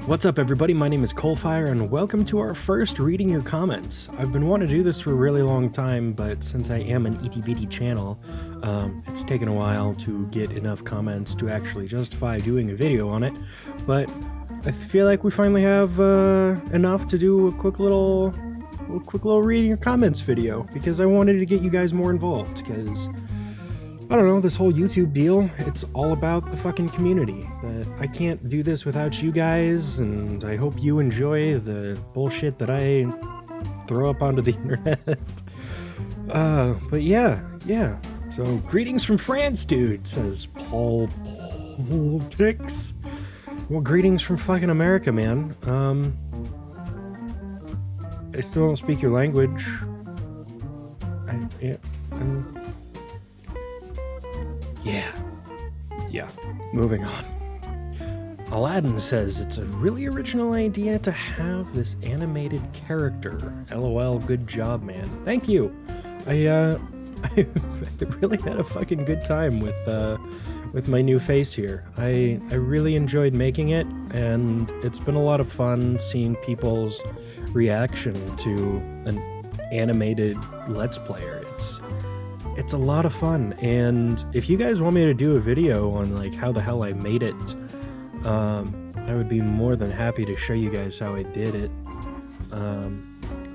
What's up, everybody? My name is CoalFire, and welcome to our first Reading Your Comments. I've been wanting to do this for a really long time, but since I am an itty-bitty channel, it's taken a while to get enough comments to actually justify doing a video on it, but I feel like we finally have enough to do a quick little Reading Your Comments video, because I wanted to get you guys more involved, because I don't know, this whole YouTube deal, it's all about the fucking community. But I can't do this without you guys, and I hope you enjoy the bullshit that I throw up onto the internet. But yeah. So, greetings from France, dude, says Paul Politics. Well, greetings from fucking America, man. I still don't speak your language. Yeah, moving on. Aladdin says it's a really original idea to have this animated character. LOL, good job, man. Thank you. I really had a fucking good time with my new face here. I really enjoyed making it, and it's been a lot of fun seeing people's reaction to an animated Let's Player. It's a lot of fun, and if you guys want me to do a video on like how the hell I made it, I would be more than happy to show you guys how I did it.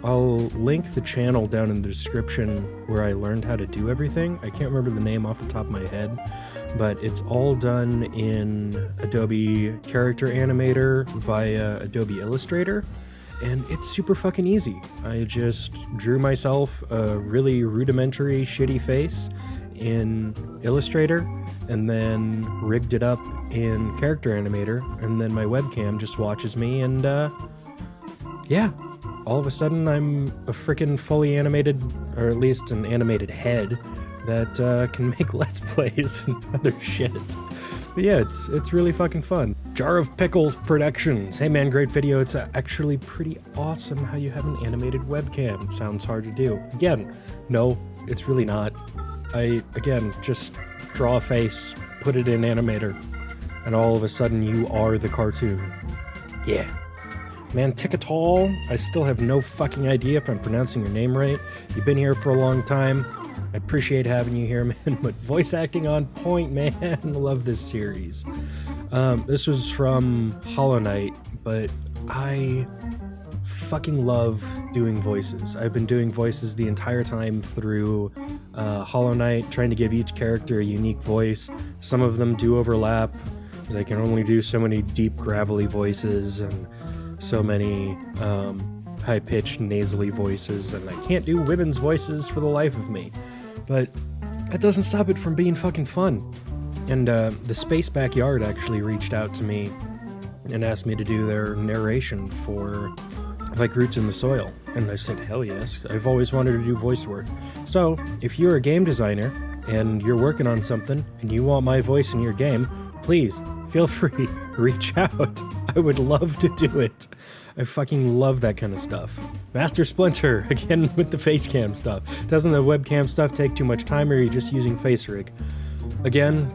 I'll link the channel down in the description where I learned how to do everything. I can't remember the name off the top of my head, but it's all done in Adobe Character Animator via Adobe Illustrator. And it's super fucking easy. I just drew myself a really rudimentary, shitty face in Illustrator, and then rigged it up in Character Animator, and then my webcam just watches me, and yeah, all of a sudden I'm a freaking fully animated, or at least an animated head, that can make Let's Plays and other shit. But yeah, it's really fucking fun. Jar of Pickles Productions. Hey man, great video. It's actually pretty awesome how you have an animated webcam. It sounds hard to do. Again, no, it's really not. Again, just draw a face, put it in Animator, and all of a sudden you are the cartoon. Yeah. Manticatol, I still have no fucking idea if I'm pronouncing your name right. You've been here for a long time. I appreciate having you here, man, but voice acting on point, man. I love this series. This was from Hollow Knight, but I fucking love doing voices. I've been doing voices the entire time through Hollow Knight, trying to give each character a unique voice. Some of them do overlap, because I can only do so many deep, gravelly voices, and so many high-pitched, nasally voices, and I can't do women's voices for the life of me. But that doesn't stop it from being fucking fun. And the Space Backyard actually reached out to me and asked me to do their narration for like Roots in the Soil. And I said, hell yes, I've always wanted to do voice work. So if you're a game designer and you're working on something and you want my voice in your game, please feel free, reach out. I would love to do it. I fucking love that kind of stuff. Master Splinter, again with the face cam stuff. Doesn't the webcam stuff take too much time, or are you just using face rig? Again,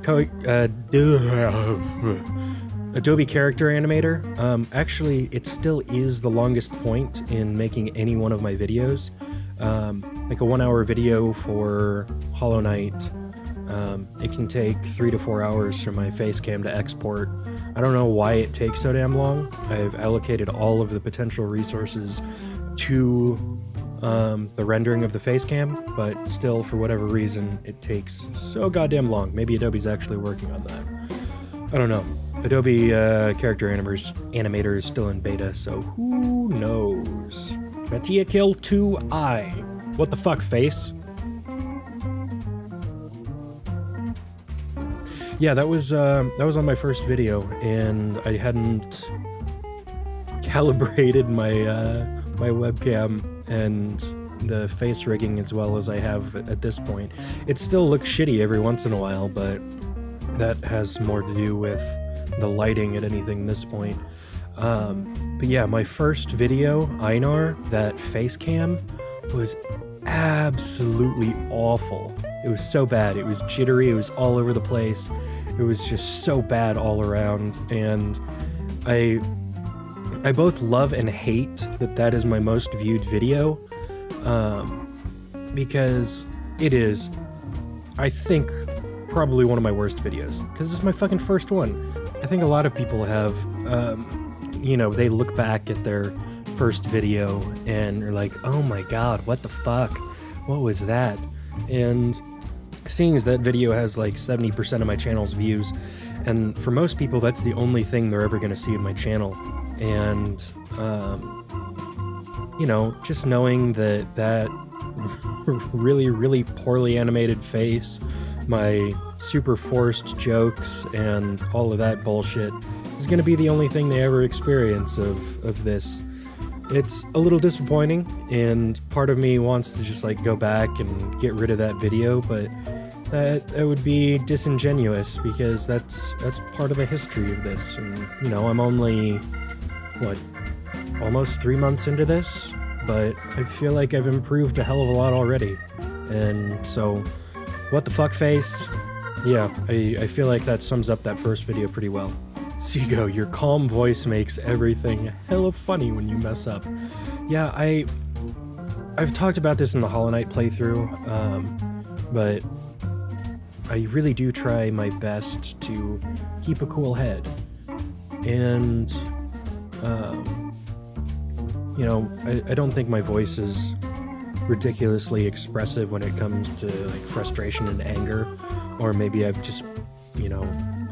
Adobe Character Animator. Actually, it still is the longest point in making any one of my videos. Like a 1-hour video for Hollow Knight. It can take 3 to 4 hours for my face cam to export. I don't know why it takes so damn long. I've allocated all of the potential resources to the rendering of the face cam, but still, for whatever reason, it takes so goddamn long. Maybe Adobe's actually working on that. I don't know. Adobe Character Animator is still in beta, so who knows? Mattia Kill 2i. What the fuck, face? Yeah, that was on my first video, and I hadn't calibrated my my webcam and the face rigging as well as I have at this point. It still looks shitty every once in a while, but that has more to do with the lighting at anything this point. But yeah, my first video, Einar, that face cam, was absolutely awful. It was so bad. It was jittery. It was all over the place. It was just so bad all around. And I I both love and hate that that is my most viewed video, because it is, I think, probably one of my worst videos, because it's my fucking first one. I think a lot of people have, you know, they look back at their first video and are like, oh my god, what the fuck? What was that? And seeing as that video has like 70% of my channel's views, and for most people that's the only thing they're ever going to see of my channel. And, you know, just knowing that that really, really poorly animated face, my super forced jokes, and all of that bullshit is going to be the only thing they ever experience of this. It's a little disappointing, and part of me wants to just like go back and get rid of that video, but that would be disingenuous, because that's part of the history of this. And, you know, I'm only, what, almost 3 months into this, but I feel like I've improved a hell of a lot already. And so, what the fuck face? Yeah, I feel like that sums up that first video pretty well. Seago, your calm voice makes everything hella funny when you mess up. Yeah, I've talked about this in the Hollow Knight playthrough, but I really do try my best to keep a cool head. And, you know, I don't think my voice is ridiculously expressive when it comes to like frustration and anger, or maybe I've just, you know,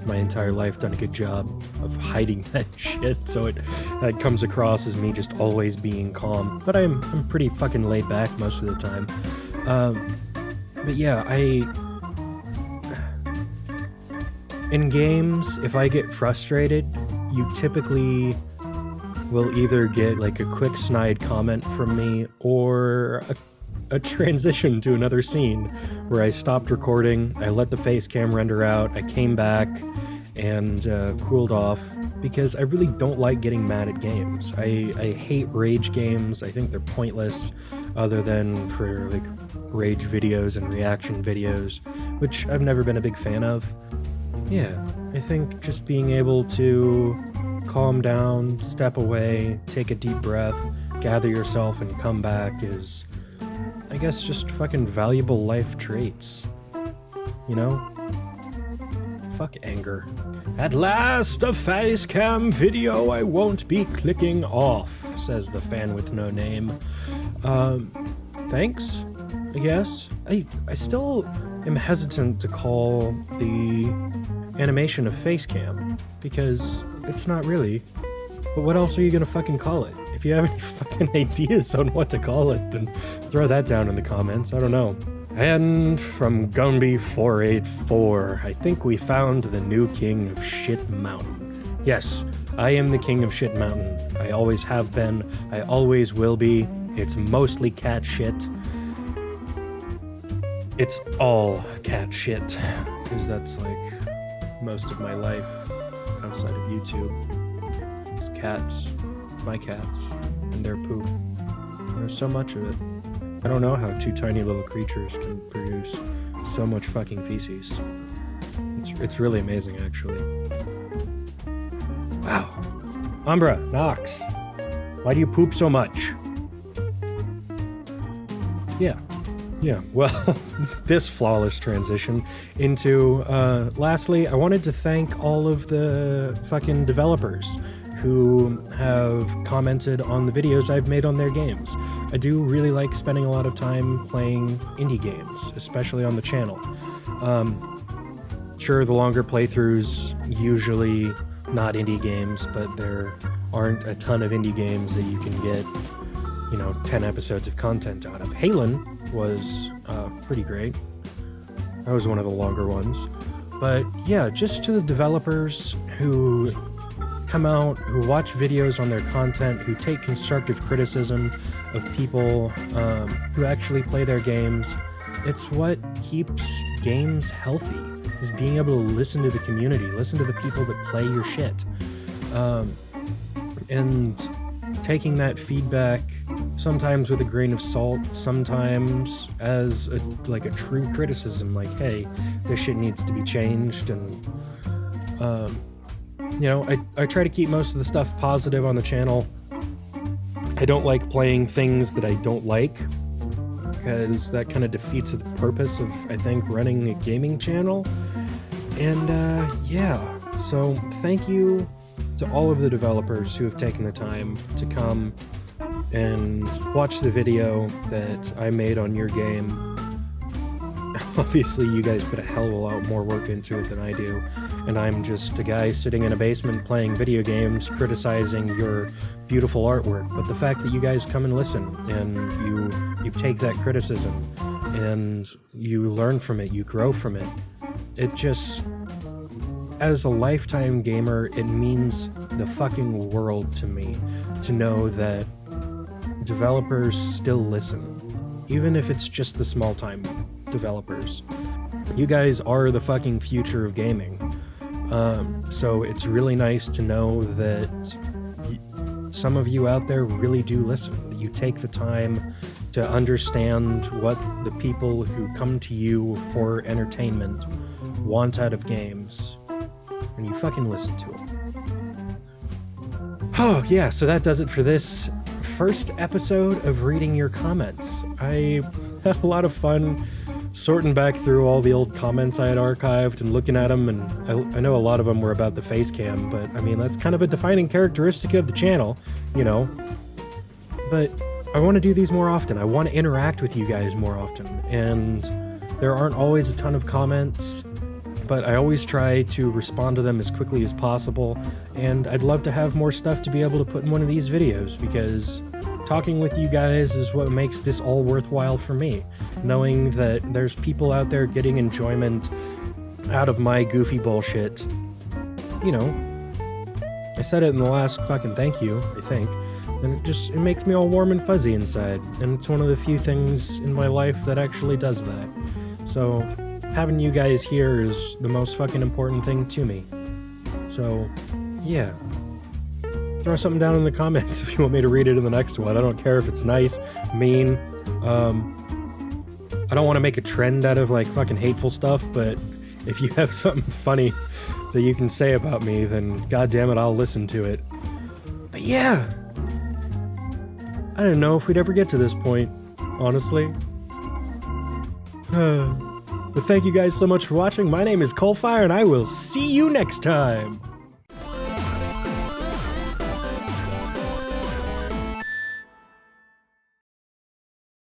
my entire life done a good job of hiding that shit, so that comes across as me just always being calm. But I'm pretty fucking laid back most of the time. But yeah, in games, if I get frustrated, you typically will either get like a quick snide comment from me, or a transition to another scene where I stopped recording, I let the face cam render out, I came back and cooled off, because I really don't like getting mad at games. I hate rage games. I think they're pointless, other than for like rage videos and reaction videos, which I've never been a big fan of. Yeah, I think just being able to calm down, step away, take a deep breath, gather yourself, and come back is, I guess, just fucking valuable life traits. You know? Fuck anger. At last, a face cam video I won't be clicking off, says the fan with no name. Thanks, I guess. I still am hesitant to call the animation a face cam, because it's not really. But what else are you gonna fucking call it? If you have any fucking ideas on what to call it, then throw that down in the comments. I don't know. And from Gumby484, I think we found the new king of Shit Mountain. Yes, I am the king of Shit Mountain. I always have been. I always will be. It's mostly cat shit. It's all cat shit, because that's like most of my life outside of YouTube. It's cats, my cats, and their poop. There's so much of it. I don't know how two tiny little creatures can produce so much fucking feces. It's really amazing, actually. Wow. Umbra, Nox, why do you poop so much? Yeah, well, this flawless transition into, lastly, I wanted to thank all of the fucking developers who have commented on the videos I've made on their games. I do really like spending a lot of time playing indie games, especially on the channel. Sure, the longer playthroughs usually not indie games, but there aren't a ton of indie games that you can get, you know, 10 episodes of content out of. Halen was pretty great. That was one of the longer ones. But yeah, just to the developers who come out, who watch videos on their content, who take constructive criticism of people who actually play their games. It's what keeps games healthy, is being able to listen to the community, listen to the people that play your shit. And taking that feedback, sometimes with a grain of salt, sometimes as a true criticism, like, hey, this shit needs to be changed, and You know, I try to keep most of the stuff positive on the channel. I don't like playing things that I don't like, because that kind of defeats the purpose of, I think, running a gaming channel. And yeah, so thank you to all of the developers who have taken the time to come and watch the video that I made on your game. Obviously, you guys put a hell of a lot more work into it than I do, and I'm just a guy sitting in a basement playing video games, criticizing your beautiful artwork. But the fact that you guys come and listen, and you take that criticism, and you learn from it, you grow from it, it just, as a lifetime gamer, it means the fucking world to me to know that developers still listen, even if it's just the small time developers. You guys are the fucking future of gaming. So it's really nice to know that some of you out there really do listen, that you take the time to understand what the people who come to you for entertainment want out of games, and you fucking listen to them. Oh yeah, so that does it for this first episode of reading your comments. I had a lot of fun sorting back through all the old comments I had archived and looking at them, and I know a lot of them were about the face cam, but I mean, that's kind of a defining characteristic of the channel, you know. But I want to do these more often. I want to interact with you guys more often, and there aren't always a ton of comments, but I always try to respond to them as quickly as possible, and I'd love to have more stuff to be able to put in one of these videos, because talking with you guys is what makes this all worthwhile for me. Knowing that there's people out there getting enjoyment out of my goofy bullshit. You know, I said it in the last fucking thank you, I think, and it makes me all warm and fuzzy inside, and it's one of the few things in my life that actually does that. So having you guys here is the most fucking important thing to me. So yeah, throw something down in the comments if you want me to read it in the next one. I don't care if it's nice, mean. I don't want to make a trend out of like fucking hateful stuff, but if you have something funny that you can say about me, then goddamn it, I'll listen to it. But yeah, I didn't know if we'd ever get to this point, honestly. But thank you guys so much for watching. My name is CoalFire, and I will see you next time.